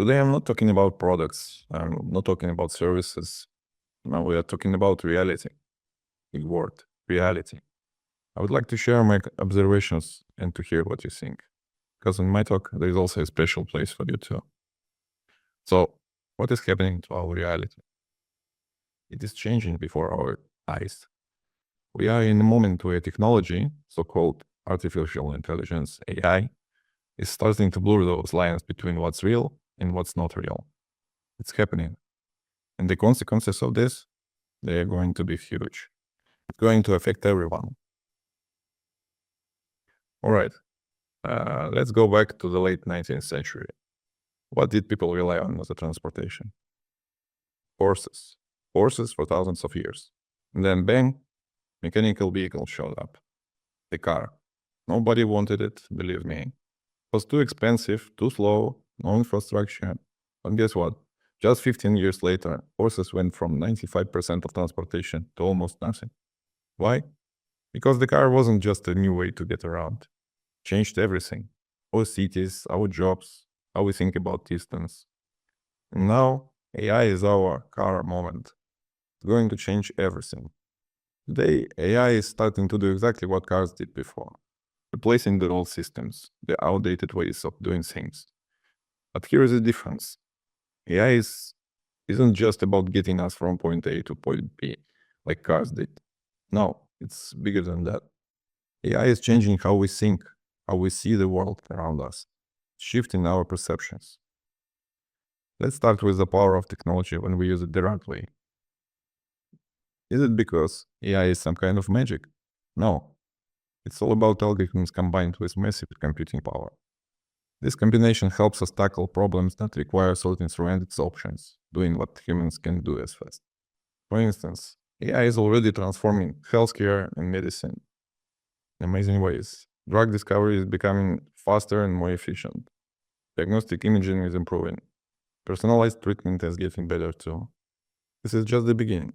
Today, I'm not talking about products. I'm not talking about services. Now we are talking about reality. Big word, reality. I would like to share my observations and to hear what you think. Because in my talk, there is also a special place for you too. So, what is happening to our reality? It is changing before our eyes. We are in a moment where technology, so-called artificial intelligence, AI, is starting to blur those lines between what's real and what's not real. It's happening. And the consequences of this, they're going to be huge. It's going to affect everyone. All right, let's go back to the late 19th century. What did people rely on as a transportation? Horses. Horses for thousands of years. And then bang, mechanical vehicle showed up. The car. Nobody wanted it, believe me. It was too expensive, too slow, no infrastructure. And guess what? Just 15 years later, horses went from 95% of transportation to almost nothing. Why? Because the car wasn't just a new way to get around. It changed everything. Our cities, our jobs, how we think about distance. And now, AI is our car moment. It's going to change everything. Today, AI is starting to do exactly what cars did before, replacing the old systems, the outdated ways of doing things. But here is the difference. AI isn't just about getting us from point A to point B, like cars did. No, it's bigger than that. AI is changing how we think, how we see the world around us, shifting our perceptions. Let's start with the power of technology when we use it the right way. Is it because AI is some kind of magic? No. It's all about algorithms combined with massive computing power. This combination helps us tackle problems that require sorting through endless options, doing what humans can do as fast. For instance, AI is already transforming healthcare and medicine in amazing ways. Drug discovery is becoming faster and more efficient. Diagnostic imaging is improving. Personalized treatment is getting better too. This is just the beginning.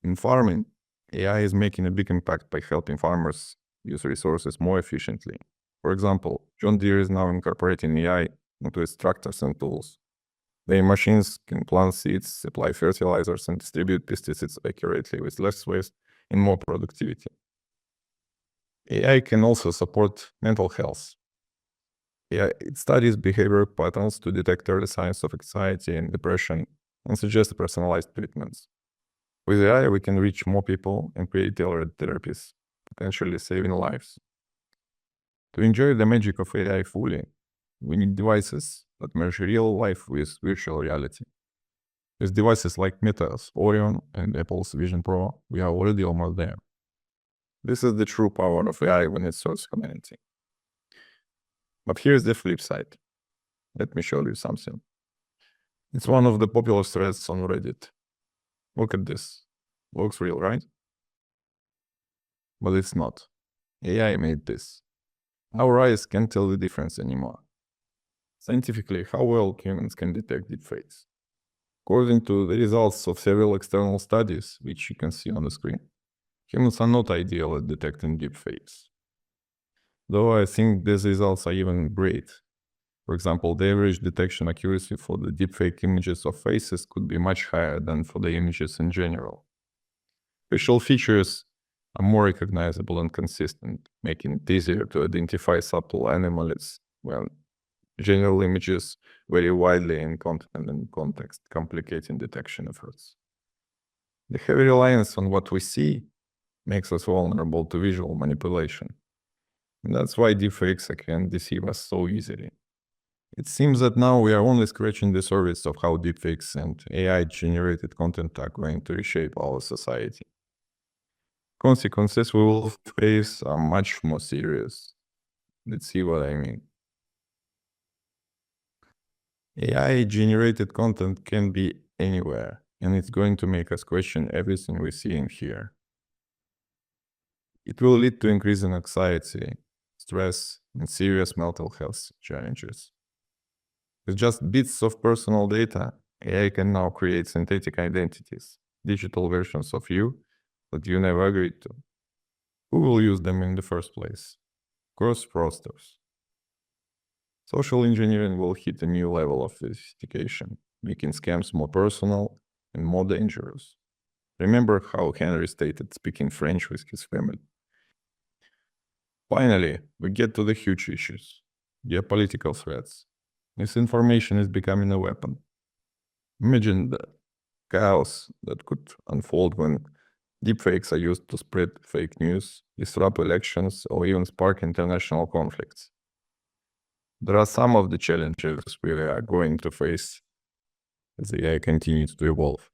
In farming, AI is making a big impact by helping farmers use resources more efficiently. For example, John Deere is now incorporating AI into its tractors and tools. Their machines can plant seeds, supply fertilizers, and distribute pesticides accurately with less waste and more productivity. AI can also support mental health. It studies behavioral patterns to detect early signs of anxiety and depression and suggest personalized treatments. With AI, we can reach more people and create tailored therapies, potentially saving lives. To enjoy the magic of AI fully, we need devices that merge real life with virtual reality. With devices like Meta's Orion and Apple's Vision Pro, we are already almost there. This is the true power of AI when it serves humanity. But here's the flip side. Let me show you something. It's one of the popular threads on Reddit. Look at this. Looks real, right? But it's not. AI made this. Our eyes can't tell the difference anymore. Scientifically, how well humans can detect deepfakes? According to the results of several external studies, which you can see on the screen, humans are not ideal at detecting deepfakes. Though I think these results are even great. For example, the average detection accuracy for the deepfake images of faces could be much higher than for the images in general. Facial features are more recognizable and consistent, making it easier to identify subtle anomalies when general images vary widely in content and context, complicating detection efforts. The heavy reliance on what we see makes us vulnerable to visual manipulation. And that's why deepfakes can deceive us so easily. It seems that now we are only scratching the surface of how deepfakes and AI-generated content are going to reshape our society. Consequences we will face are much more serious. Let's see what I mean. AI-generated content can be anywhere, and it's going to make us question everything we see and hear. It will lead to increasing anxiety, stress, and serious mental health challenges. With just bits of personal data, AI can now create synthetic identities, digital versions of you that you never agreed to. Who will use them in the first place? Of course, fraudsters. Social engineering will hit a new level of sophistication, making scams more personal and more dangerous. Remember how Henry stated speaking French with his family. Finally, we get to the huge issues. Geopolitical threats. Misinformation is becoming a weapon. Imagine the chaos that could unfold when deepfakes are used to spread fake news, disrupt elections, or even spark international conflicts. There are some of the challenges we are going to face as AI continues to evolve.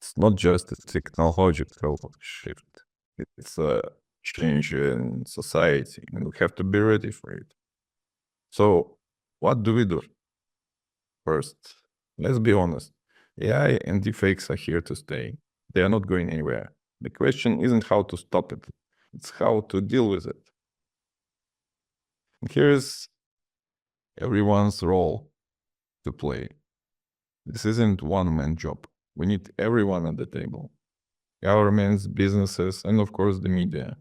It's not just a technological shift, it's a change in society, and we have to be ready for it. So, what do we do? First, let's be honest. AI and deepfakes are here to stay. They are not going anywhere. The question isn't how to stop it, it's how to deal with it. And here's everyone's role to play. This isn't one-man job. We need everyone at the table. Governments, businesses, and of course the media.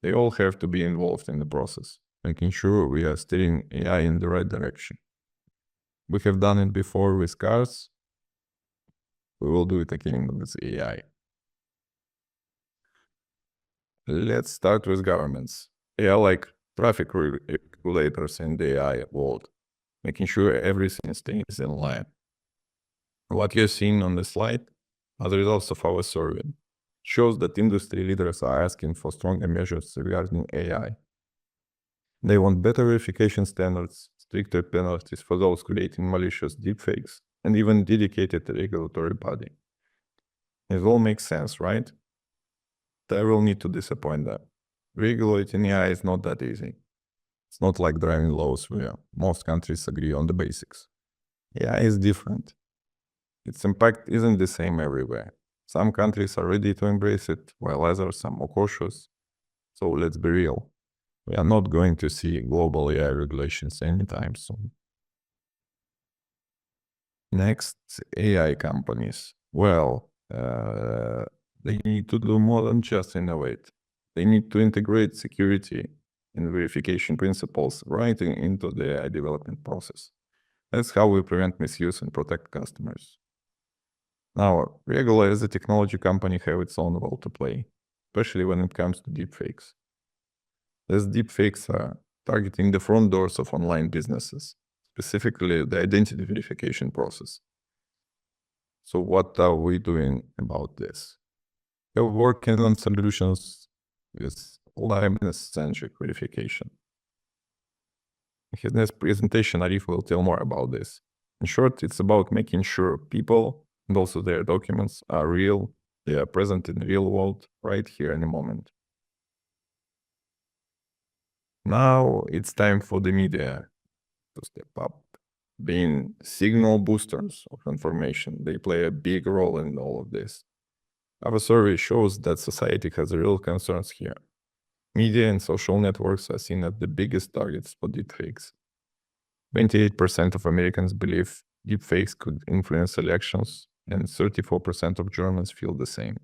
They all have to be involved in the process, making sure we are steering AI in the right direction. We have done it before with cars. We will do it again with AI. Let's start with governments. They are like traffic regulators in the AI world, making sure everything stays in line. What you're seeing on the slide are the results of our survey. It shows that industry leaders are asking for stronger measures regarding AI. They want better verification standards, stricter penalties for those creating malicious deepfakes, and even dedicated regulatory body. It all makes sense, right? I will need to disappoint them. Regulating AI is not that easy. It's not like driving laws where most countries agree on the basics. AI is different. Its impact isn't the same everywhere. Some countries are ready to embrace it, while others are more cautious. So let's be real. We are not going to see global AI regulations anytime soon. Next, AI companies. Well, they need to do more than just innovate. They need to integrate security and verification principles right into the AI development process. That's how we prevent misuse and protect customers. Now, Regula as a technology company have its own role to play, especially when it comes to deepfakes. These deepfakes are targeting the front doors of online businesses, specifically the identity verification process. So what are we doing about this? We're working on solutions with liveness-centric verification. In his next presentation, Arif will tell more about this. In short, it's about making sure people and also their documents are real, they are present in the real world right here in a moment. Now it's time for the media to step up. Being signal boosters of information, they play a big role in all of this. Our survey shows that society has real concerns here. Media and social networks are seen as the biggest targets for deepfakes. 28% of Americans believe deepfakes could influence elections, and 34% of Germans feel the same.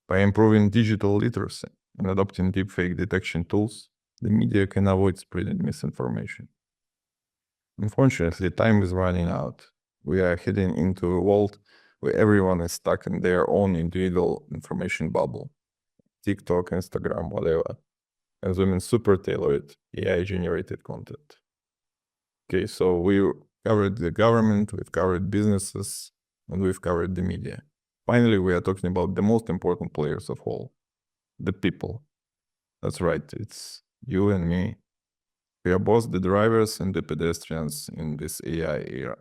By improving digital literacy and adopting deepfake detection tools, the media can avoid spreading misinformation. Unfortunately, time is running out. We are heading into a world where everyone is stuck in their own individual information bubble. TikTok, Instagram, whatever, consuming super tailored AI-generated content. Okay, so we covered the government, we've covered businesses, and we've covered the media. Finally, we are talking about the most important players of all, the people. That's right, it's you and me. We are both the drivers and the pedestrians in this AI era.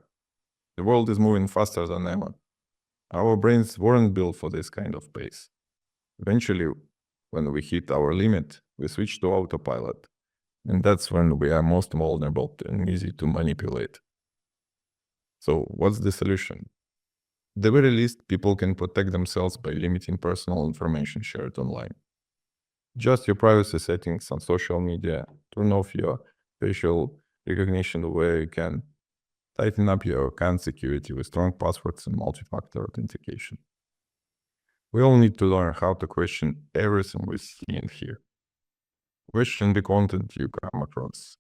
The world is moving faster than ever. Our brains weren't built for this kind of pace. Eventually, when we hit our limit, we switch to autopilot. And that's when we are most vulnerable and easy to manipulate. So what's the solution? At the very least, people can protect themselves by limiting personal information shared online. Adjust your privacy settings on social media, turn off your facial recognition where you can, tighten up your account security with strong passwords and multi-factor authentication. We all need to learn how to question everything we see and hear. Question the content you come across.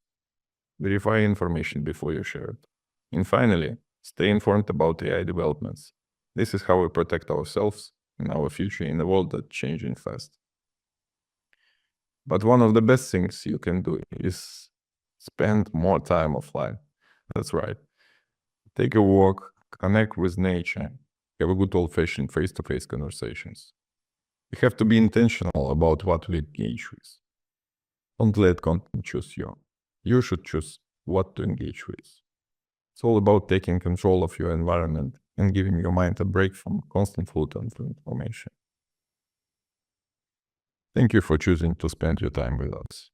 Verify information before you share it. And finally, stay informed about AI developments. This is how we protect ourselves and our future in a world that's changing fast. But one of the best things you can do is spend more time offline. That's right. Take a walk, connect with nature, have a good old-fashioned face-to-face conversations. We have to be intentional about what we engage with. Don't let content choose you. You should choose what to engage with. It's all about taking control of your environment and giving your mind a break from constant flood of information. Thank you for choosing to spend your time with us.